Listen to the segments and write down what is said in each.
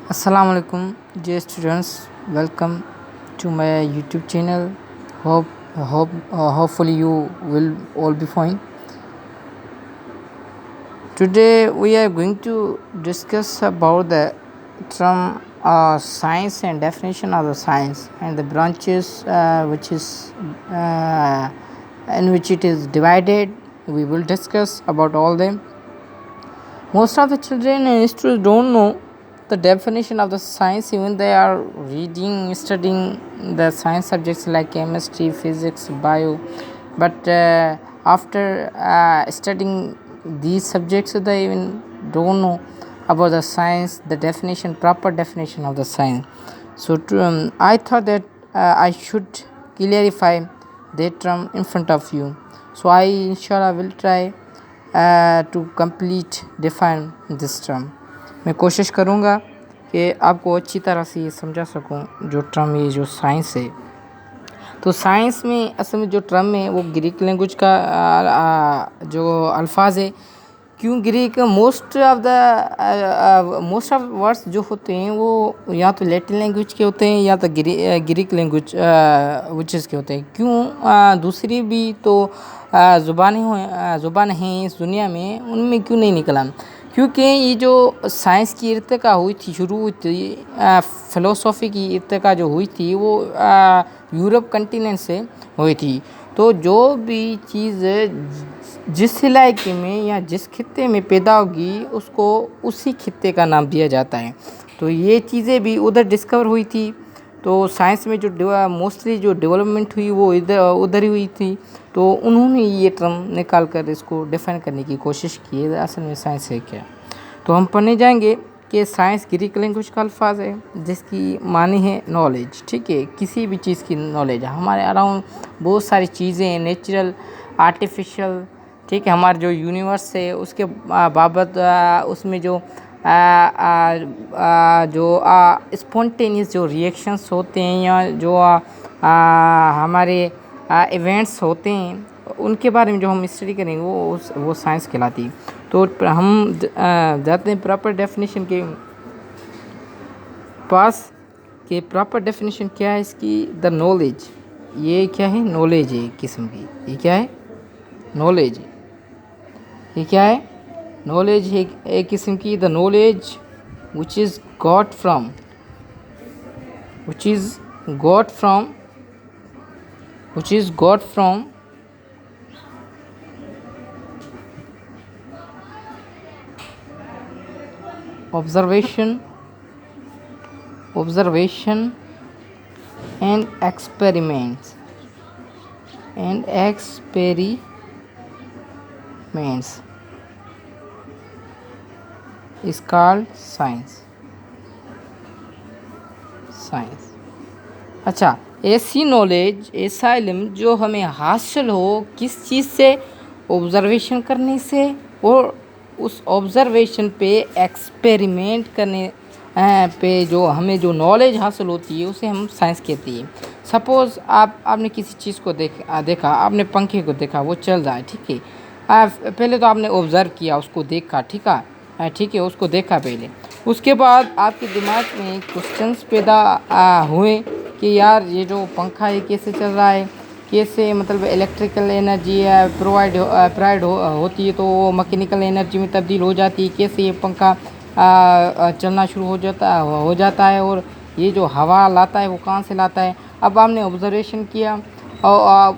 Assalamu alaikum, dear students. Welcome to my YouTube channel. Hopefully you will all be fine. Today we are going to discuss about the term science and definition of the science and the branches which is in which it is divided. We will discuss about all them. Most of the children and students don't know the definition of the science, even they are reading, studying the science subjects like chemistry, physics, bio. But after studying these subjects, they even don't know about the science, the definition, proper definition of the science. So I thought that I should clarify that term in front of you. So I inshallah will try to complete define this term. मैं कोशिश करूँगा कि आपको अच्छी तरह से ये समझा सकूँ जो टर्म ये जो साइंस है. तो साइंस में असल में जो टर्म है वो ग्रीक लैंग्वेज का जो अल्फाज है. क्यों ग्रीक? मोस्ट ऑफ वर्ड्स जो होते हैं वो या तो लैटिन लैंग्वेज के होते हैं या तो ग्रीक लैंग्वेज विचेस के होते हैं. क्यों दूसरी भी तो ज़ुबान हैं इस दुनिया में, उनमें क्यों नहीं निकला? क्योंकि ये जो साइंस की इर्तिका हुई थी, शुरू हुई थी, फ़िलोसॉफ़ी की इर्तिका जो हुई थी वो यूरोप कंटिनेंट से हुई थी. तो जो भी चीज़ जिस इलाके में या जिस खित्ते में पैदा होगी उसको उसी खित्ते का नाम दिया जाता है. तो ये चीज़ें भी उधर डिस्कवर हुई थी. तो साइंस में जो मोस्टली जो डेवलपमेंट हुई वो उधर ही हुई थी. तो उन्होंने ये टर्म निकाल कर इसको डिफ़ाइन करने की कोशिश की है असल में साइंस है क्या. तो हम पढ़ने जाएंगे कि साइंस ग्रीक लैंग्वेज का अल्फाज है जिसकी मानी है नॉलेज. ठीक है, किसी भी चीज़ की नॉलेज. हमारे अराउंड बहुत सारी चीज़ें हैं, नेचुरल, आर्टिफिशियल. ठीक है, हमारा जो यूनिवर्स है उसके बाबत उसमें जो स्पॉन्टेनियस जो रिएक्शंस होते हैं या जो हमारे इवेंट्स होते हैं उनके बारे में जो हम स्टडी करेंगे वो साइंस कहलाती है. तो हम जाते हैं प्रॉपर डेफिनेशन के पास कि प्रॉपर डेफिनेशन क्या है इसकी. द नॉलेज, ये क्या है? नॉलेज है किस्म की. ये क्या है? नॉलेज. ये क्या है? नॉलेज है एक किस्म की. The knowledge which is got from observation and experiments is called science. अच्छा, ऐसी नॉलेज, ऐसा इल्म जो हमें हासिल हो किस चीज़ से? ऑब्ज़र्वेशन करने से, और उस ऑब्ज़र्वेशन पे एक्सपेरिमेंट करने पे जो हमें जो नॉलेज हासिल होती है उसे हम साइंस कहते हैं. सपोज़ आपने किसी चीज़ को देखा, आपने पंखे को देखा, वो चल रहा है. ठीक है, पहले तो आपने ऑब्ज़र्व किया, उसको देखा. ठीक है, उसको देखा पहले. उसके बाद आपके दिमाग में क्वेश्चंस पैदा हुए कि यार ये जो पंखा है कैसे चल रहा है, कैसे मतलब इलेक्ट्रिकल एनर्जी प्रोवाइड होती है तो वो मैकेनिकल एनर्जी में तब्दील हो जाती है. कैसे ये पंखा चलना शुरू हो जाता है और ये जो हवा लाता है वो कहाँ से लाता है. अब आपने ऑब्जर्वेशन किया और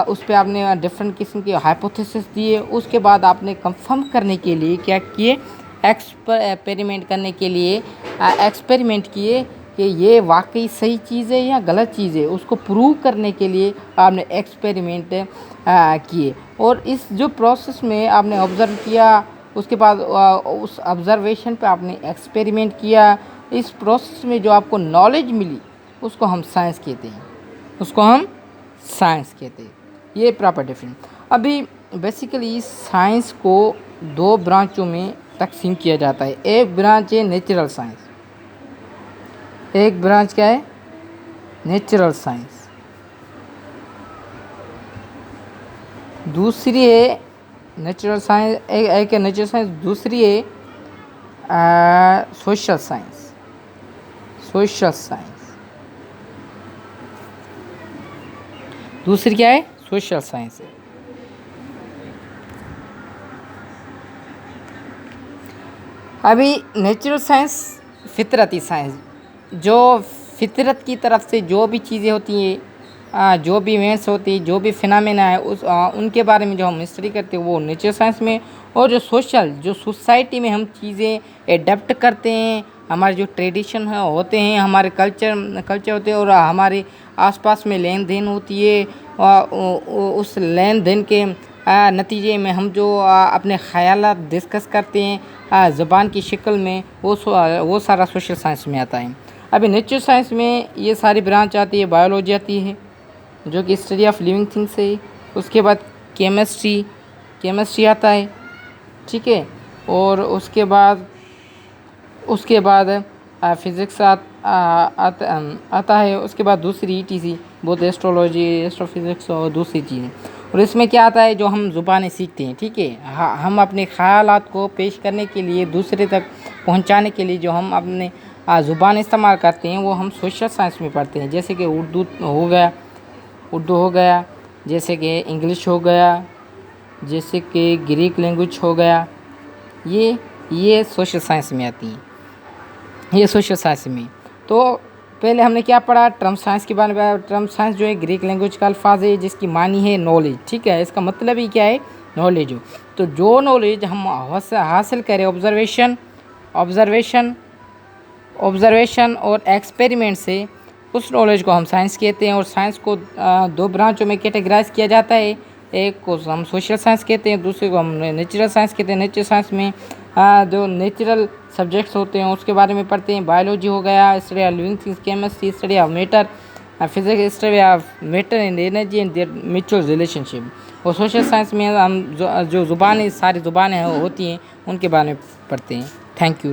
उस पर आपने डिफरेंट किस्म के हाइपोथेसिस दिए. उसके बाद आपने कंफर्म करने के लिए क्या किए? एक्सपेरिमेंट करने के लिए एक्सपेरिमेंट किए कि ये वाकई सही चीज़ है या गलत चीज़ है. उसको प्रूव करने के लिए आपने एक्सपेरिमेंट किए. और इस जो प्रोसेस में आपने ऑब्ज़र्व किया, उसके बाद उस ऑब्ज़र्वेशन पे आपने एक्सपेरिमेंट किया. इस प्रोसेस में जो आपको नॉलेज मिली उसको हम साइंस कहते हैं. ये प्रॉपर डेफिनेशन. अभी बेसिकली साइंस को दो ब्रांचों में तकसीम किया जाता है. एक ब्रांच है नेचुरल साइंस. एक ब्रांच क्या है? Natural science. दूसरी है नेचुरल साइंस, एक है नेचुरल साइंस, दूसरी है सोशल साइंस. Social science. दूसरी क्या है? सोशल साइंस है। अभी नेचुरल साइंस, फितरती साइंस, जो फितरत की तरफ से जो भी चीज़ें होती हैं, जो भी इवेंट्स होती है, जो भी फिनोमेना है, उनके बारे में जो हम स्टडी करते हैं वो नेचुरल साइंस में। और जो सोशल, जो सोसाइटी में हम चीज़ें एडेप्ट करते हैं, हमारे जो ट्रेडिशन है होते हैं, हमारे कल्चर होते हैं, और हमारे आसपास में लेन देन होती है, उस लेन देन के नतीजे में हम जो अपने ख़यालात डिस्कस करते हैं ज़ुबान की शक्ल में, वो सारा सोशल साइंस में आता है। अभी नेचुरल साइंस में ये सारी ब्रांच आती है। बायोलॉजी आती है जो कि स्टडी ऑफ लिविंग थिंग्स है। उसके बाद केमिस्ट्री आता है, ठीक है। और उसके बाद फिज़िक्स आता है। उसके बाद दूसरी ETC, बहुत एस्ट्रोलॉजी, एस्ट्रोफिज़िक्स और दूसरी चीज़ें। और इसमें क्या आता है, जो हम ज़ुबानें सीखते हैं, ठीक है, हम अपने ख़यालात को पेश करने के लिए, दूसरे तक पहुंचाने के लिए जो हम अपने ज़ुबान इस्तेमाल करते हैं, वो हम सोशल साइंस में पढ़ते हैं। जैसे कि उर्दू हो गया, जैसे कि इंग्लिश हो गया, जैसे कि ग्रीक लैंग्वेज हो गया, ये सोशल साइंस में आती हैं। ये सोशल साइंस में। तो पहले हमने क्या पढ़ा? टर्म साइंस के बारे में। टर्म साइंस जो है ग्रीक लैंग्वेज का अल्फाज है, जिसकी मानी है नॉलेज, ठीक है। इसका मतलब ही क्या है? नॉलेज हो। तो जो नॉलेज हम हासिल करें ऑब्जर्वेशन और एक्सपेरिमेंट से, उस नॉलेज को हम साइंस कहते हैं। और साइंस को दो ब्रांचों में कैटेगराइज किया जाता है। एक को हम सोशल साइंस कहते हैं, दूसरे को हम नेचुरल साइंस कहते हैं। नेचुरल साइंस में जो नेचुरल सब्जेक्ट्स होते हैं उसके बारे में पढ़ते हैं। बायोलॉजी हो गया, study of living things, chemistry, study of matter, physics, study of matter and energy and there mutual relationship. और सोशल साइंस में हम जो ज़ुबानें, सारी ज़ुबानें होती हैं, उनके बारे में पढ़ते हैं। Thank you.